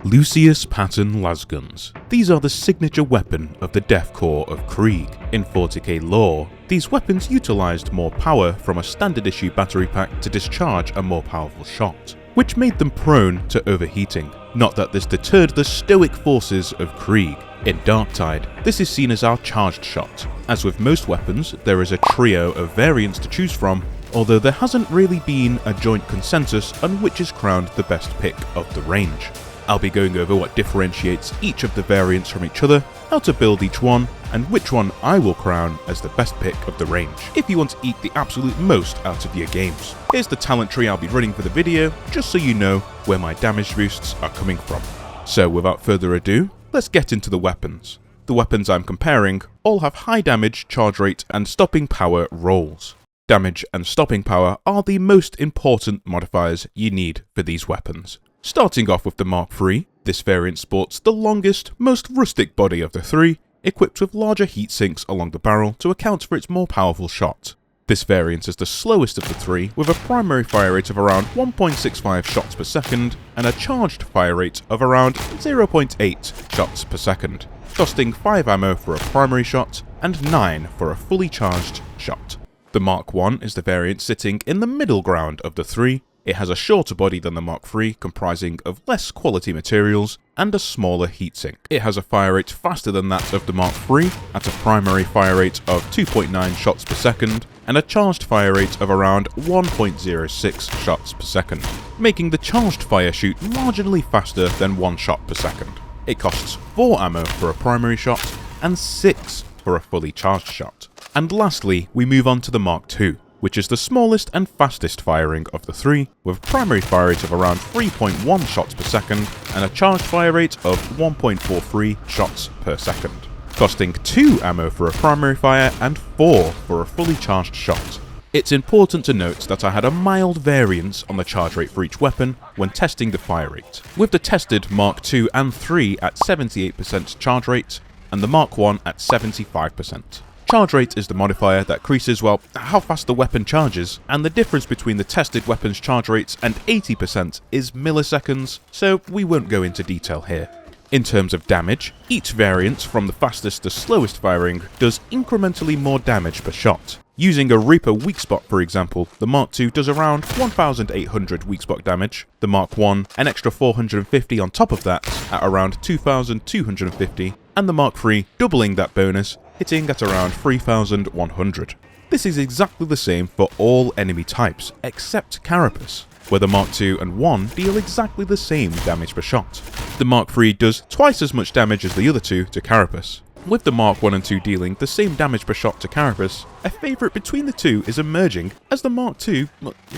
Lucius Pattern Lasguns. These are the signature weapon of the Death Korps of Krieg. In 40k lore, these weapons utilised more power from a standard issue battery pack to discharge a more powerful shot, which made them prone to overheating. Not that this deterred the stoic forces of Krieg. In Darktide, this is seen as our charged shot. As with most weapons, there is a trio of variants to choose from, although there hasn't really been a joint consensus on which is crowned the best pick of the range. I'll be going over what differentiates each of the variants from each other, how to build each one, and which one I will crown as the best pick of the range, if you want to eat the absolute most out of your games. Here's the talent tree I'll be running for the video, just so you know where my damage boosts are coming from. So without further ado, let's get into the weapons. The weapons I'm comparing all have high damage, charge rate, and stopping power rolls. Damage and stopping power are the most important modifiers you need for these weapons. Starting off with the Mark III, this variant sports the longest, most rustic body of the three, equipped with larger heat sinks along the barrel to account for its more powerful shot. This variant is the slowest of the three, with a primary fire rate of around 1.65 shots per second and a charged fire rate of around 0.8 shots per second, costing 5 ammo for a primary shot and 9 for a fully charged shot. The Mark I is the variant sitting in the middle ground of the three. It has a shorter body than the Mark III, comprising of less quality materials and a smaller heatsink. It has a fire rate faster than that of the Mark III, at a primary fire rate of 2.9 shots per second, and a charged fire rate of around 1.06 shots per second, making the charged fire shoot marginally faster than 1 shot per second. It costs 4 ammo for a primary shot, and 6 for a fully charged shot. And lastly, we move on to the Mark II, which is the smallest and fastest firing of the three, with a primary fire rate of around 3.1 shots per second and a charged fire rate of 1.43 shots per second, costing 2 ammo for a primary fire and 4 for a fully charged shot. It's important to note that I had a mild variance on the charge rate for each weapon when testing the fire rate, with the tested Mark II and III at 78% charge rate and the Mark I at 75%. Charge rate is the modifier that increases, well, how fast the weapon charges, and the difference between the tested weapon's charge rates and 80% is milliseconds, so we won't go into detail here. In terms of damage, each variant, from the fastest to slowest firing, does incrementally more damage per shot. Using a Reaper weak spot, for example, the Mark II does around 1,800 weak spot damage, the Mark I an extra 450 on top of that at around 2,250, and the Mark III doubling that bonus, hitting at around 3,100. This is exactly the same for all enemy types, except Carapace, where the Mark II and I deal exactly the same damage per shot. The Mark III does twice as much damage as the other two to Carapace. With the Mark I and II dealing the same damage per shot to Carapace, a favourite between the two is emerging, as the Mark II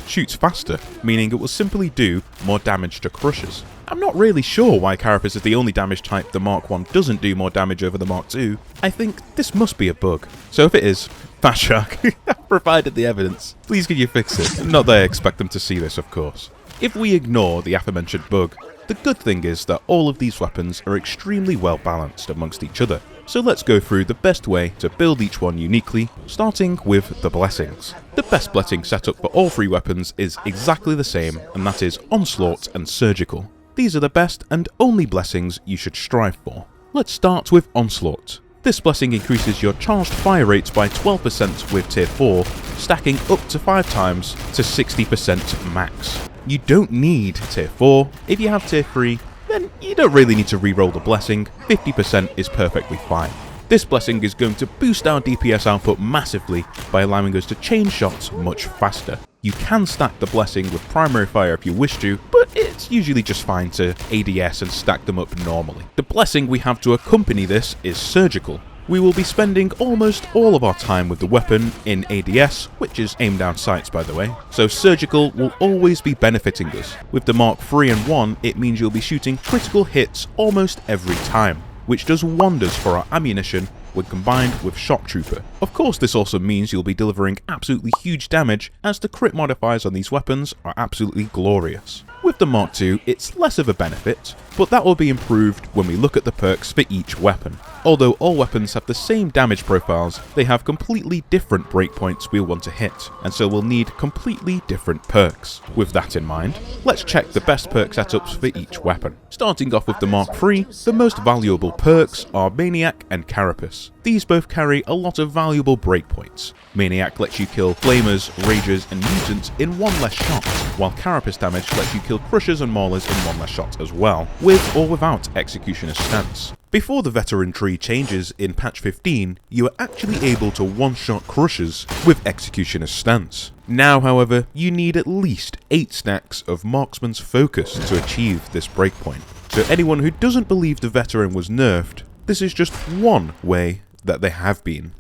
shoots faster, meaning it will simply do more damage to Crushers. I'm not really sure why Carapace is the only damage type the Mark I doesn't do more damage over the Mark II. I think this must be a bug. So if it is, fatshark, provided the evidence, please can you fix it? Not that I expect them to see this, of course. If we ignore the aforementioned bug, the good thing is that all of these weapons are extremely well balanced amongst each other. So let's go through the best way to build each one uniquely, starting with the blessings. The best blessing setup for all three weapons is exactly the same, and that is Onslaught and Surgical. These are the best and only blessings you should strive for. Let's start with Onslaught. This blessing increases your charged fire rate by 12% with tier 4, stacking up to 5 times to 60% max. You don't need tier 4. If you have tier 3, then you don't really need to reroll the blessing, 50% is perfectly fine. This blessing is going to boost our DPS output massively by allowing us to chain shots much faster. You can stack the blessing with primary fire if you wish to, but it's usually just fine to ADS and stack them up normally. The blessing we have to accompany this is Surgical. We will be spending almost all of our time with the weapon in ADS, which is aim down sights by the way, so Surgical will always be benefiting us. With the Mark III and I, it means you'll be shooting critical hits almost every time, which does wonders for our ammunition when combined with Shock Trooper. Of course, this also means you'll be delivering absolutely huge damage, as the crit modifiers on these weapons are absolutely glorious. With the Mark II, it's less of a benefit, but that will be improved when we look at the perks for each weapon. Although all weapons have the same damage profiles, they have completely different breakpoints we'll want to hit, and so we'll need completely different perks. With that in mind, let's check the best perk setups for each weapon. Starting off with the Mark III, the most valuable perks are Maniac and Carapace. These both carry a lot of valuable breakpoints. Maniac lets you kill Flamers, Ragers and Mutants in one less shot, while Carapace damage lets you kill Crushers and Maulers in one less shot as well, with or without Executioner's Stance. Before the veteran tree changes in patch 15, you are actually able to one-shot Crushers with Executioner's Stance. Now, however, you need at least 8 stacks of Marksman's Focus to achieve this breakpoint. So anyone who doesn't believe the veteran was nerfed, this is just one way that they have been.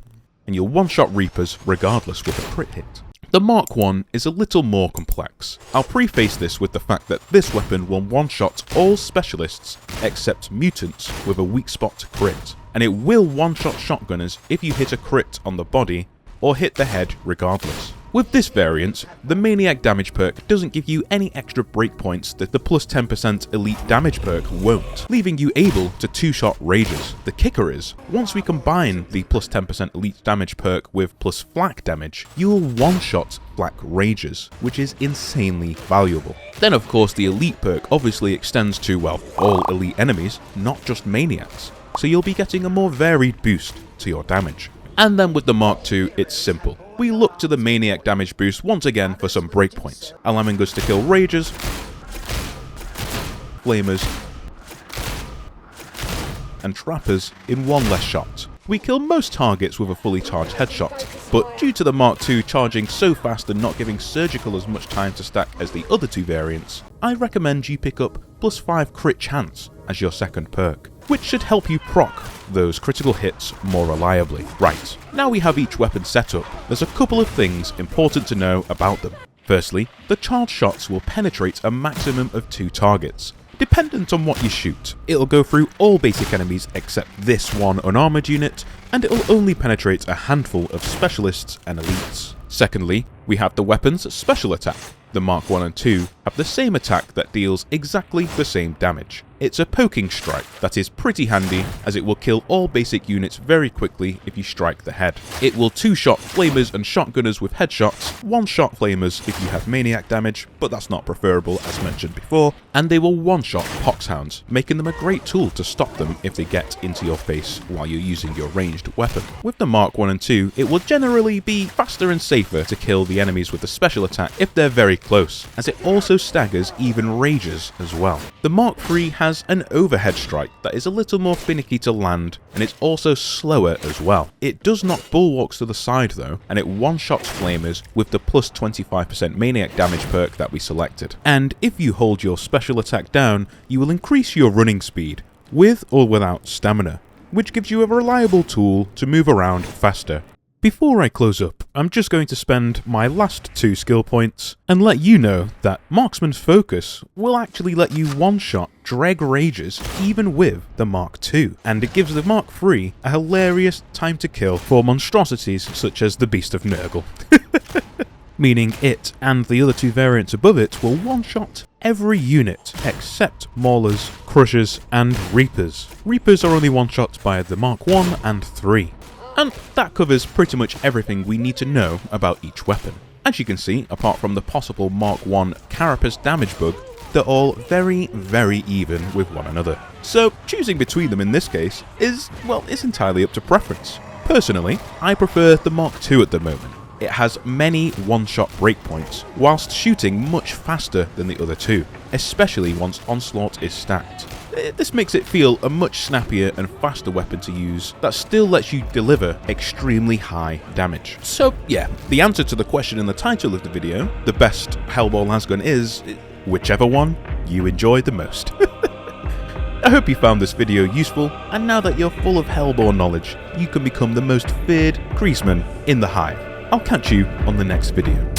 And you'll one-shot Reapers regardless with a crit hit. The Mark I is a little more complex. I'll preface this with the fact that this weapon will one-shot all specialists except mutants with a weak spot to crit, and it will one-shot shotgunners if you hit a crit on the body or hit the head regardless. With this variant, the Maniac damage perk doesn't give you any extra breakpoints that the plus 10% elite damage perk won't, leaving you able to two-shot Ragers. The kicker is, once we combine the plus 10% elite damage perk with plus flak damage, you will one-shot flak Ragers, which is insanely valuable. Then of course the elite perk obviously extends to, well, all elite enemies, not just Maniacs, so you'll be getting a more varied boost to your damage. And then with the Mark II, it's simple. We look to the Maniac damage boost once again for some breakpoints, allowing us to kill Ragers, Flamers, and Trappers in one less shot. We kill most targets with a fully charged headshot, but due to the Mark II charging so fast and not giving Surgical as much time to stack as the other two variants, I recommend you pick up plus 5 crit chance as your second perk, which should help you proc those critical hits more reliably. Right, now we have each weapon set up, there's a couple of things important to know about them. Firstly, the charged shots will penetrate a maximum of 2 targets. Dependent on what you shoot, it'll go through all basic enemies except this one unarmored unit, and it'll only penetrate a handful of specialists and elites. Secondly, we have the weapon's special attack. The Mark I and II have the same attack that deals exactly the same damage. It's a poking strike that is pretty handy, as it will kill all basic units very quickly if you strike the head. It will two-shot Flamers and Shotgunners with headshots, one-shot Flamers if you have Maniac damage, but that's not preferable as mentioned before, and they will one-shot Poxhounds, making them a great tool to stop them if they get into your face while you're using your ranged weapon. With the Mark I and II, it will generally be faster and safer to kill the enemies with the special attack if they're very close, as it also staggers even Ragers as well. The Mark III has an overhead strike that is a little more finicky to land, and it's also slower as well. It does knock bulwarks to the side though, and it one-shots Flamers with the plus 25% Maniac damage perk that we selected. And if you hold your special attack down, you will increase your running speed, with or without stamina, which gives you a reliable tool to move around faster. Before I close up, I'm just going to spend my last 2 skill points and let you know that Marksman's Focus will actually let you one-shot Dreg Ragers even with the Mark II, and it gives the Mark III a hilarious time to kill for monstrosities such as the Beast of Nurgle. Meaning it and the other 2 variants above it will one-shot every unit except Maulers, Crushers and Reapers. Reapers are only one-shots by the Mark I and III. And that covers pretty much everything we need to know about each weapon. As you can see, apart from the possible Mark I Carapace damage bug, they're all very, very even with one another. So choosing between them in this case is, well, it's entirely up to preference. Personally, I prefer the Mark II at the moment. It has many one-shot breakpoints, whilst shooting much faster than the other 2, especially once Onslaught is stacked. This makes it feel a much snappier and faster weapon to use that still lets you deliver extremely high damage. So yeah, the answer to the question in the title of the video, the best Helbore Lasgun is whichever one you enjoy the most. I hope you found this video useful, and now that you're full of Helbore knowledge, you can become the most feared Kriegsman in the Hive. I'll catch you on the next video.